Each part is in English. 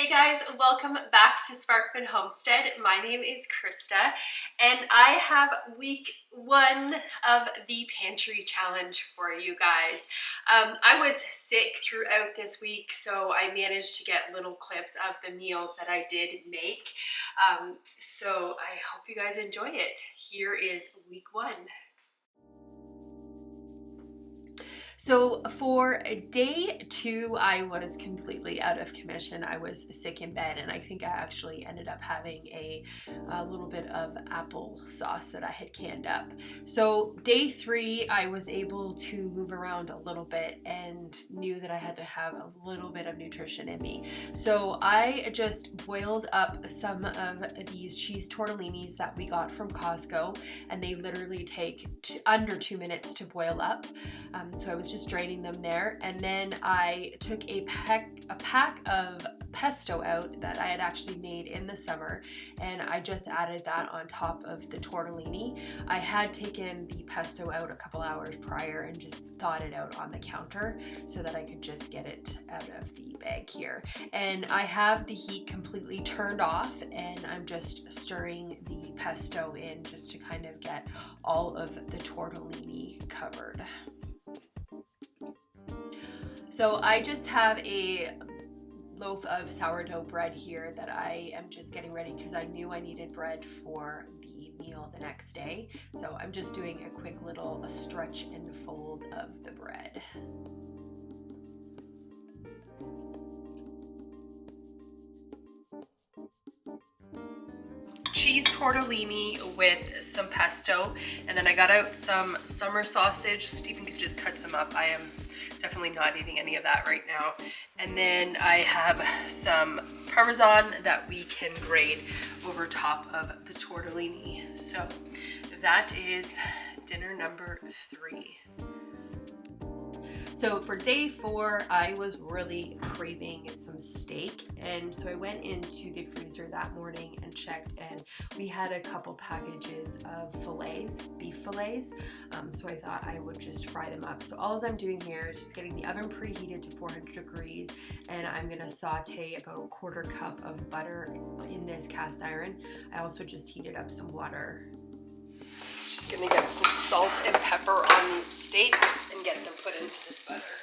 Hey guys, welcome back to Sparkman Homestead. My name is Krista and I have week 1 of the pantry challenge for you guys. I was sick throughout this week, so I managed to get little clips of the meals that I did make. So I hope you guys enjoy it. Here is week 1. So for day 2, I was completely out of commission. I was sick in bed, and I think I actually ended up having a little bit of apple sauce that I had canned up. So day 3, I was able to move around a little bit and knew that I had to have a little bit of nutrition in me. So I just boiled up some of these cheese tortellinis that we got from Costco, and they literally take under 2 minutes to boil up. So I was just draining them there, and then I took a pack of pesto out that I had actually made in the summer, and I just added that on top of the tortellini. I had taken the pesto out a couple hours prior and just thawed it out on the counter so that I could just get it out of the bag here. And I have the heat completely turned off, and I'm just stirring the pesto in just to kind of get all of the tortellini covered. So I just have a loaf of sourdough bread here that I am just getting ready because I knew I needed bread for the meal the next day. So I'm just doing a quick little stretch and fold of the bread. Cheese tortellini with some pesto, and then I got out some summer sausage. Stephen could just cut some up. I am definitely not eating any of that right now. And then I have some Parmesan that we can grate over top of the tortellini. So that is dinner number 3. So for day 4, I was really craving some steak, and so I went into the freezer that morning and checked, and we had a couple packages of beef fillets, so I thought I would just fry them up. So all I'm doing here is just getting the oven preheated to 400 degrees, and I'm going to saute about a 1/4 cup of butter in this cast iron. I also just heated up some water. Just gonna get some salt and pepper on these steaks and get them put into this butter.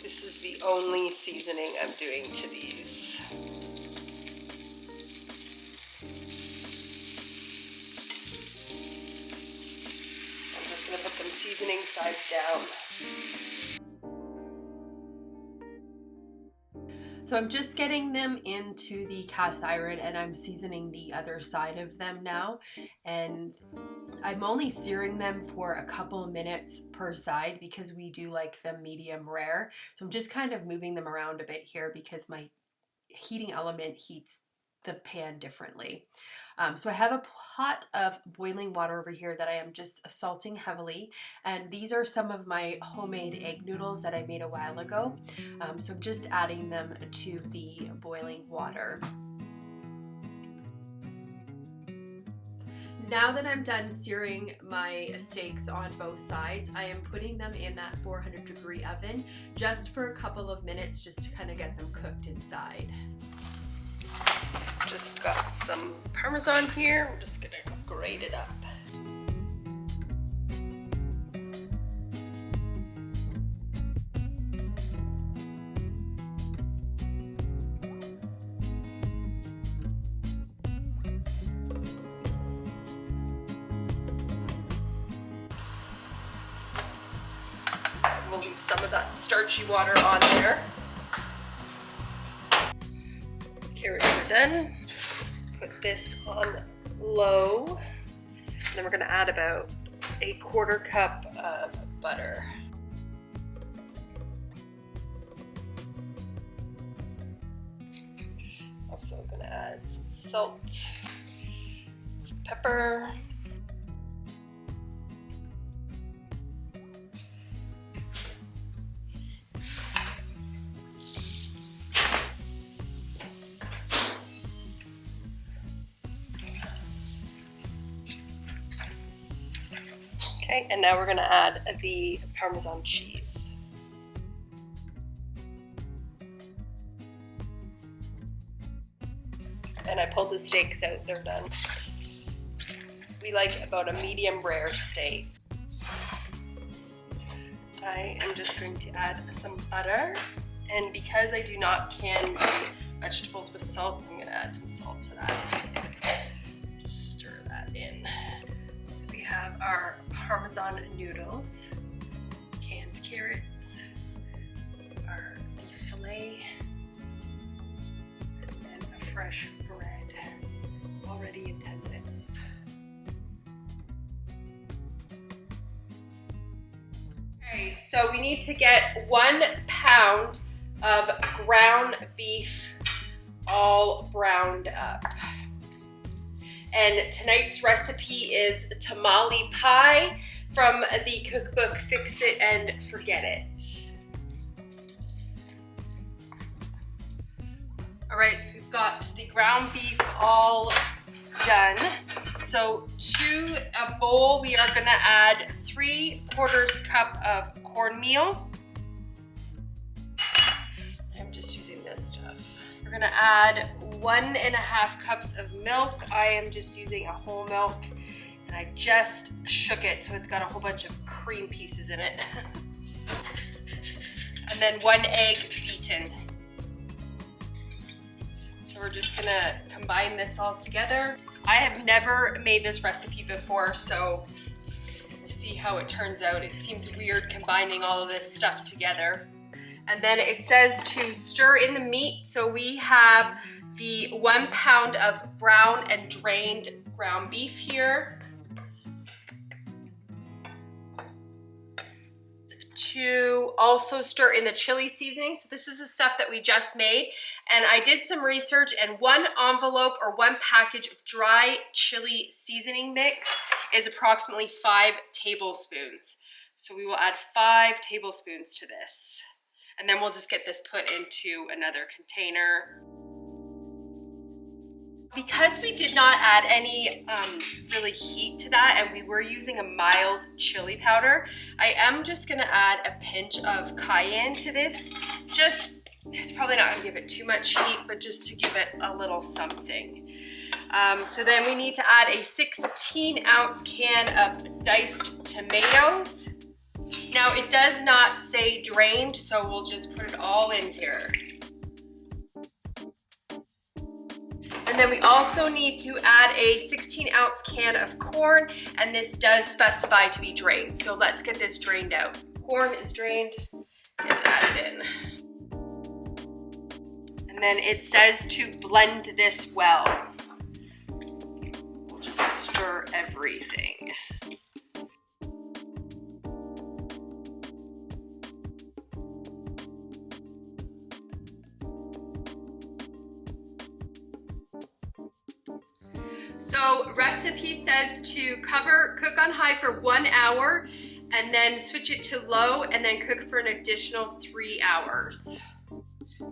This is the only seasoning I'm doing to these. I'm just gonna put them seasoning sides down. So I'm just getting them into the cast iron, and I'm seasoning the other side of them now. And I'm only searing them for a couple minutes per side because we do like them medium rare. So I'm just kind of moving them around a bit here because my heating element heats the pan differently. So I have a pot of boiling water over here that I am just salting heavily, and these are some of my homemade egg noodles that I made a while ago. So I'm just adding them to the boiling water. Now that I'm done searing my steaks on both sides, I am putting them in that 400 degree oven just for a couple of minutes just to kind of get them cooked inside. Just got some Parmesan here. I'm just gonna grate it up. We'll leave some of that starchy water on there. Carrots are done. Put this on low. And then we're gonna add about a 1/4 cup of butter. Also gonna add some salt, some pepper. Okay, and now we're gonna add the Parmesan cheese. And I pulled the steaks out, they're done. We like about a medium rare steak. I am just going to add some butter. And because I do not can vegetables with salt, I'm gonna add some salt to that. Just stir that in. So we have our Parmesan noodles, canned carrots, our beef fillet, and then a fresh bread, already in 10 minutes. Okay, so we need to get 1 pound of ground beef all browned up. And tonight's recipe is tamale pie from the cookbook Fix It and Forget It. All right, so we've got the ground beef all done. So to a bowl, we are gonna add 3/4 cup of cornmeal. I'm just using this stuff. We're gonna add 1.5 cups of milk. I am just using a whole milk, and I just shook it so it's got a whole bunch of cream pieces in it. And then 1 egg beaten. So we're just gonna combine this all together. I have never made this recipe before, so we'll see how it turns out. It seems weird combining all of this stuff together. And then it says to stir in the meat. So we have the 1 pound of brown and drained ground beef here. To also stir in the chili seasoning. So this is the stuff that we just made. And I did some research, and 1 envelope or 1 package of dry chili seasoning mix is approximately 5 tablespoons. So we will add 5 tablespoons to this. And then we'll just get this put into another container. Because we did not add any really heat to that, and we were using a mild chili powder, I am just gonna add a pinch of cayenne to this. It's probably not gonna give it too much heat, but just to give it a little something. So then we need to add a 16-ounce can of diced tomatoes. Now it does not say drained, so we'll just put it all in here. And then we also need to add a 16-ounce can of corn, and this does specify to be drained. So let's get this drained out. Corn is drained, and add it in. And then it says to blend this well. We'll just stir everything. So recipe says to cook on high for 1 hour, and then switch it to low, and then cook for an additional 3 hours.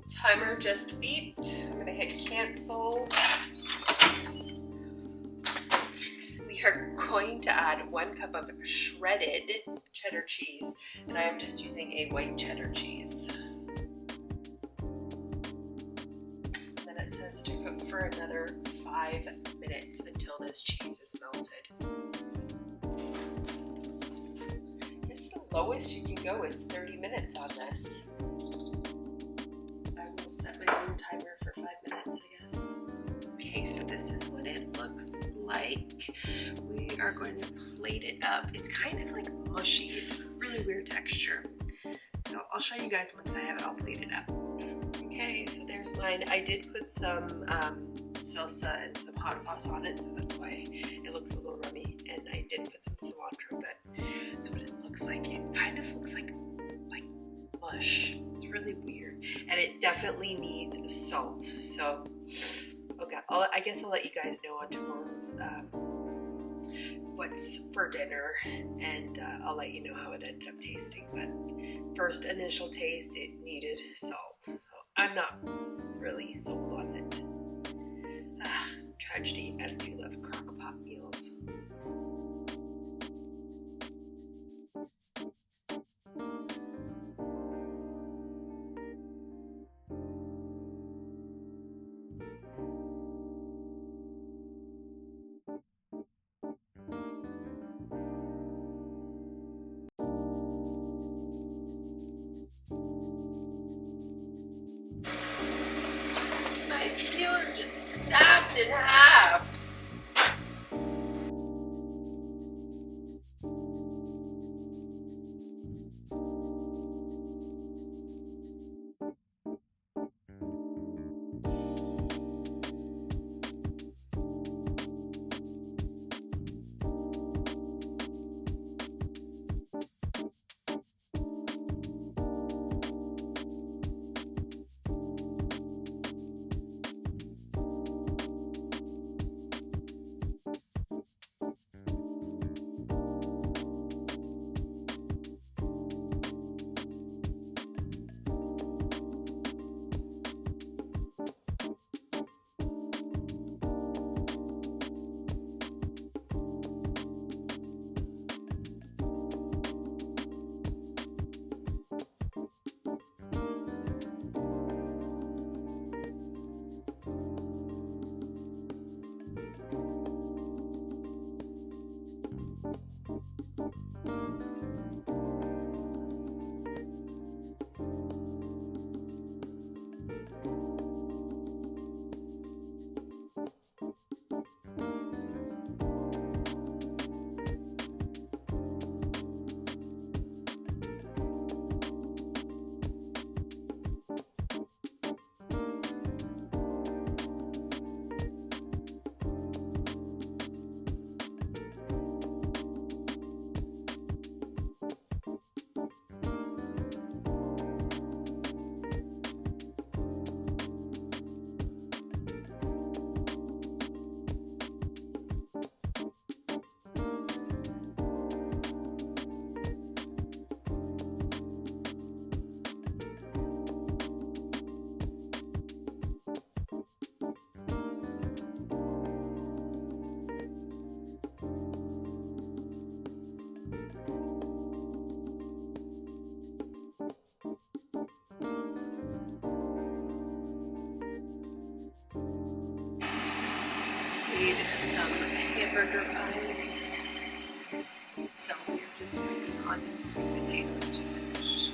Timer just beeped. I'm gonna hit cancel. We are going to add 1 cup of shredded cheddar cheese, and I am just using a white cheddar cheese. Then it says to cook for another 5 minutes until this cheese is melted. I guess the lowest you can go is 30 minutes on this. I will set my own timer for 5 minutes, I guess. Okay, so this is what it looks like. We are going to plate it up. It's kind of like mushy. It's a really weird texture. So I'll show you guys once I have it all plated up. Okay, so there's mine. I did put some salsa and some hot sauce on it, so that's why it looks a little rummy. And I did put some cilantro, but that's what it looks like. It kind of looks like mush. It's really weird, and it definitely needs salt. So, okay, I guess I'll let you guys know on tomorrow's what's for dinner, and I'll let you know how it ended up tasting. But first initial taste, it needed salt. So I'm not really sold on it. Tragedy, I do love crock pot meals. They were just snapped in half. Made some hamburger buns. So we're just waiting on the sweet potatoes to finish.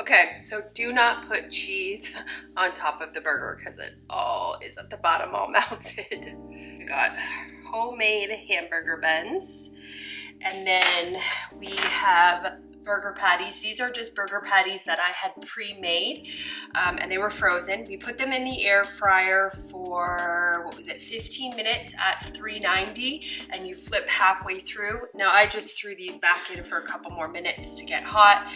Okay, so do not put cheese on top of the burger because it all is at the bottom all melted. We got homemade hamburger buns, and then we have burger patties. These are just burger patties that I had pre-made, and they were frozen. We put them in the air fryer for, what was it, 15 minutes at 390, and you flip halfway through. Now I just threw these back in for a couple more minutes to get hot,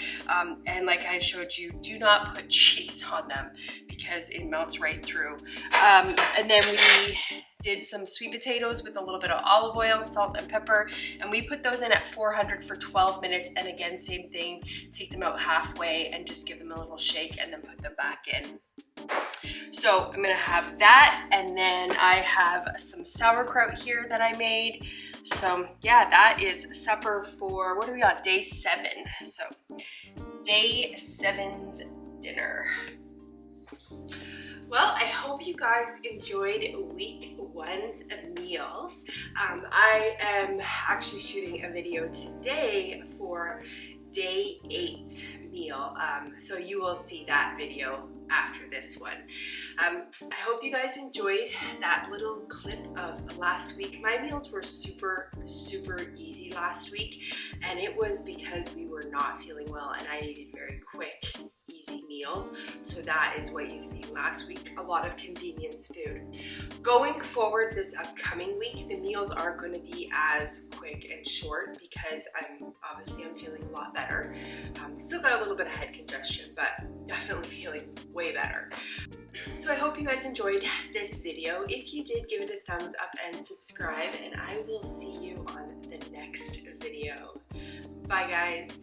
and like I showed you, do not put cheese on them because it melts right through. And then we did some sweet potatoes with a little bit of olive oil, salt, and pepper, and we put those in at 400 for 12 minutes. And again, same thing, take them out halfway and just give them a little shake and then put them back in. So I'm gonna have that, and then I have some sauerkraut here that I made. So yeah, that is supper for, what are we on, day 7. So day 7's dinner. Well, I hope you guys enjoyed week 1's meals. I am actually shooting a video today for day 8 meal. So you will see that video after this one. I hope you guys enjoyed that little clip of last week. My meals were super easy last week, and it was because we were not feeling well and I needed very quick, easy meals. So that is what you see last week, a lot of convenience food. Going forward this upcoming week, the meals aren't going to be as quick and short because I'm feeling a lot better. Still got a little bit of head congestion, but definitely feeling way better. So I hope you guys enjoyed this video. If you did, give it a thumbs up and subscribe, and I will see you on the next video. Bye guys.